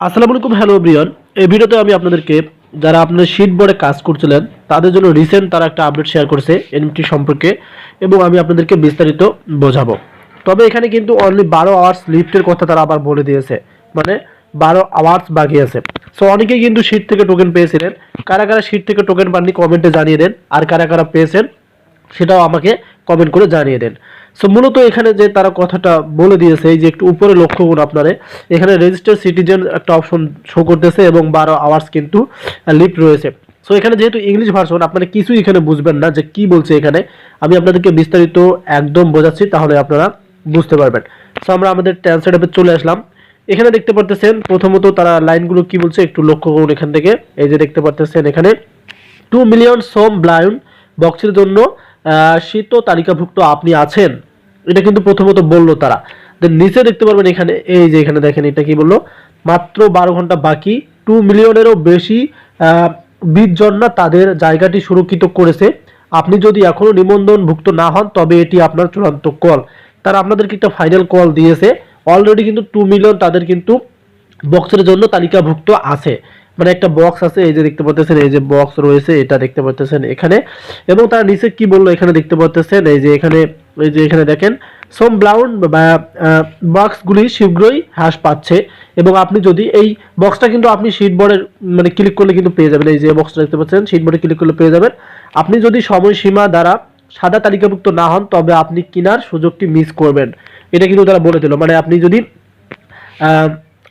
আসসালামু আলাইকুম, hello everyone. এই ভিডিওতে আমি আপনাদেরকে যারা আপনাদের শিট বোর্ডে কাজ করছিলেন তাদের জন্য রিসেন্ট তারা একটা আপডেট শেয়ার করছে এনএফটি সম্পর্কে, এবং আমি আপনাদেরকে বিস্তারিত বোঝাবো। তবে এখানে কিন্তু অনলি 12 আওয়ার্স লিফটের কথা তারা আবার বলে দিয়েছে, মানে 12 আওয়ার্স বাকি আছে। সো অনেকেই কিন্তু শিট থেকে টোকেন পেয়েছিলেন। কারা কারা শিট থেকে টোকেন পাননি কমেন্টে জানিয়ে দেন, আর কারা কারা পেয়েছেন সেটাও আমাকে কমেন্ট করে জানিয়ে দেন। সো মূলত এখানে যে তারা কথাটা বলে দিয়েছে, এই যে একটু উপরে লক্ষ্য করুন আপনারা, এখানে রেজিস্টার সিটিজেন একটা অপশন শো করতেছে এবং 12 আওয়ার্স কিন্তু লিফট রয়েছে। সো এখানে যেহেতু ইংলিশ ভার্সন আপনারা কিছুই এখানে বুঝবেন না যে কি বলছে এখানে, আমি আপনাদেরকে বিস্তারিত একদম বোঝাচ্ছি, তাহলে আপনারা বুঝতে পারবেন। সো আমরা আমাদের ট্রান্সলেট অ্যাপে চলে আসলাম। এখানে দেখতে পারতেছেন প্রথমত তারা লাইনগুলো কি বলছে একটু লক্ষ্য করুন। এখান থেকে এই যে দেখতে পারতেছেন এখানে 2 মিলিয়ন সোম ব্লাউন বক্সের জন্য শীত তালিকাভুক্ত আপনি আছেন, এটা কিন্তু প্রথমত বললো তারা। দেন নিচে দেখতে পারবেন এখানে, এই যে এখানে দেখেন এটা কি বললো, মাত্র 12 ঘন্টা বাকি, 2 মিলিয়নেরও বেশি বীজজন্মা তাদের জায়গাটি সুরক্ষিত করেছে। আপনি যদি এখনো নিবন্ধনভুক্ত না হন তবে এটি আপনার চূড়ান্ত কল। তারা আপনাদেরকে একটা ফাইনাল কল দিয়েছে। অলরেডি কিন্তু 2 মিলিয়ন তাদের কিন্তু বক্সের জন্য তালিকাভুক্ত আছে, মানে একটা বক্স আছে, এই যে দেখতে পাচ্ছেন, এই যে বক্স রয়েছে এটা দেখতে পাচ্ছেন এখানে। এবং তার নিচে কি বললো এখানে দেখতে পাচ্ছেন, এই যে এখানে, এই যে এখানে দেখেন সোম ব্লাউন বা বক্সগুলি শীঘ্রই হ্রাস পাচ্ছে। এবং আপনি যদি এই বক্সটা কিন্তু আপনি শিটবোর্ডের মানে ক্লিক করলে কিন্তু পেয়ে যাবেন, এই যে বক্সটা দেখতে পাচ্ছেন শিটবোর্ডে ক্লিক করলে পেয়ে যাবেন। আপনি যদি সময়সীমা দ্বারা সাদা তালিকাভুক্ত না হন তবে আপনি কেনার সুযোগটি মিস করবেন, এটা কিন্তু তারা বলে দিল। মানে আপনি যদি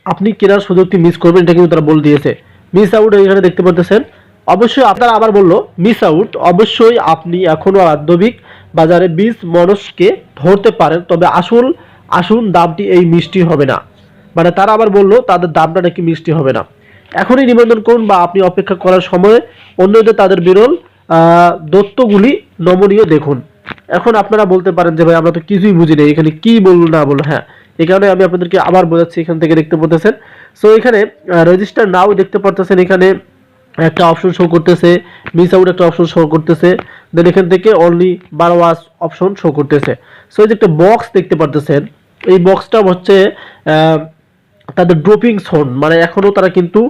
আপনি কেনার সুযোগটি মিস করবেন, এটা কিন্তু তারা বলে দিয়েছে। মিস আউট এখানে দেখতে পাচ্ছেন, অবশ্যই আপনারা আবার বললো মিস আউট, অবশ্যই আপনি এখনো মাধ্যমিক বাজারে 20 মানুষকে ধরতে পারেন, তবে আসুন দামটি এই মিষ্টি হবে না। মানে তারা আবার বললো তাদের দামটা নাকি মিষ্টি হবে না। এখনই নিবন্ধন করুন বা আপনি অপেক্ষা করার সময় অন্যদের তাদের বিরল দত্তগুলি নমনীয় দেখুন। এখন আপনারা বলতে পারেন যে ভাই আমরা তো কিছুই বুঝি না এখানে কি বললো না বললো। হ্যাঁ, এই কারণে আমি আপনাদেরকে আবার বোঝাচ্ছি। এখান থেকে দেখতে পাচ্ছেন, সো এখানে রেজিস্টার নাও দেখতে পাচ্ছেন, এখানে একটা অপশন শো করতেছে, মিস আউট একটা অপশন শো করতেছে, দেন এখান থেকে অনলি 12 আওয়ার্স অপশন শো করতেছে। সো এই যে একটা বক্স দেখতে পাচ্ছেন, এই বক্সটা হচ্ছে তাদের ড্রপিং জোন, মানে এখনো তারা কিন্তু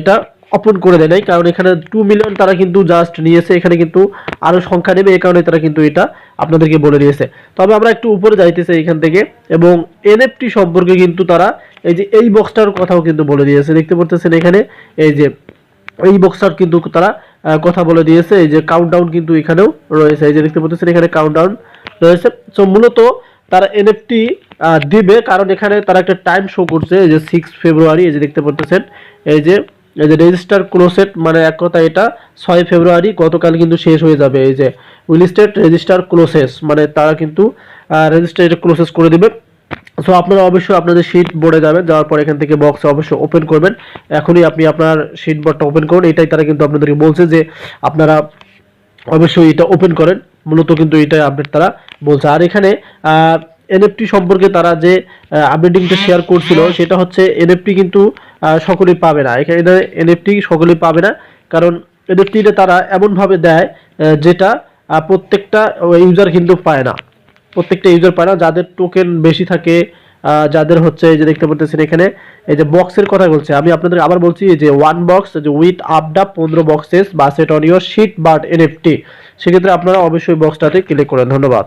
এটা ওপেন করে দেয় নাই, কারণ এখানে 2 মিলিয়ন তারা কিন্তু জাস্ট নিয়েছে, এখানে কিন্তু আরো সংখ্যা নেবে, এই কারণে তারা কিন্তু এটা আপনাদেরকে বলে দিয়েছে। তবে আমরা একটু উপরে যাইতেছি এখান থেকে, এবং এনএফটি সম্পর্কে কিন্তু তারা এই যে এই বক্সটার কথাও কিন্তু বলে দিয়েছে, দেখতে পাচ্ছেন এখানে, এই যে এই বক্সটার কিন্তু তারা কথা বলে দিয়েছে। এই যে কাউন্টডাউন কিন্তু এখানেও রয়েছে, এই যে দেখতে পাচ্ছেন এখানে কাউন্টডাউন রয়েছে। সো মূলত তারা এনএফটি দিবে, কারণ এখানে তারা একটা টাইম শো করছে, এই যে 6 ফেব্রুয়ারি, এই যে দেখতে পাচ্ছেন, এই যে রেজিস্টার ক্লোজেট, মানে এক কথা এটা 6 ফেব্রুয়ারি গতকাল কিন্তু শেষ হয়ে যাবে। এই যে উইল স্টেট রেজিস্টার ক্লোজেস, মানে তারা কিন্তু রেজিস্টার ক্লোজেস করে দিবে। সো আপনারা অবশ্যই আপনাদের শিট বোর্ডে যাবেন, যাওয়ার পর এখান থেকে বক্স অবশ্যই ওপেন করবেন। এখনই আপনি আপনার শিট বোর্ডটা ওপেন করুন, এটাই তারা কিন্তু আপনাদেরকে বলছে যে আপনারা অবশ্যই এটা ওপেন করেন। মূলত কিন্তু এটাই আপডেট তারা বলছে। আর এখানে এনএফটি সম্পর্কে তারা যে আপডেটিংটা শেয়ার করছিল সেটা হচ্ছে এনএফটি কিন্তু সকলেই পাবে না। এখানে এনএফটি সকলেই পাবে না, কারণ এনএফটিটা তারা এমনভাবে দেয় যেটা প্রত্যেকটা ইউজার কিন্তু পায় না, প্রত্যেকটা ইউজার পায় না। যাদের টোকেন বেশি থাকে, যাদের হচ্ছে এই যে দেখতে পাচ্ছেন এখানে, এই যে বক্সের কথা বলছে, আমি আপনাদের আবার বলছি যে 1 বক্স যে with up to 15 boxes based on your sheet but NFT, সেক্ষেত্রে আপনারা অবশ্যই বক্সটাতে ক্লিক করেন। ধন্যবাদ।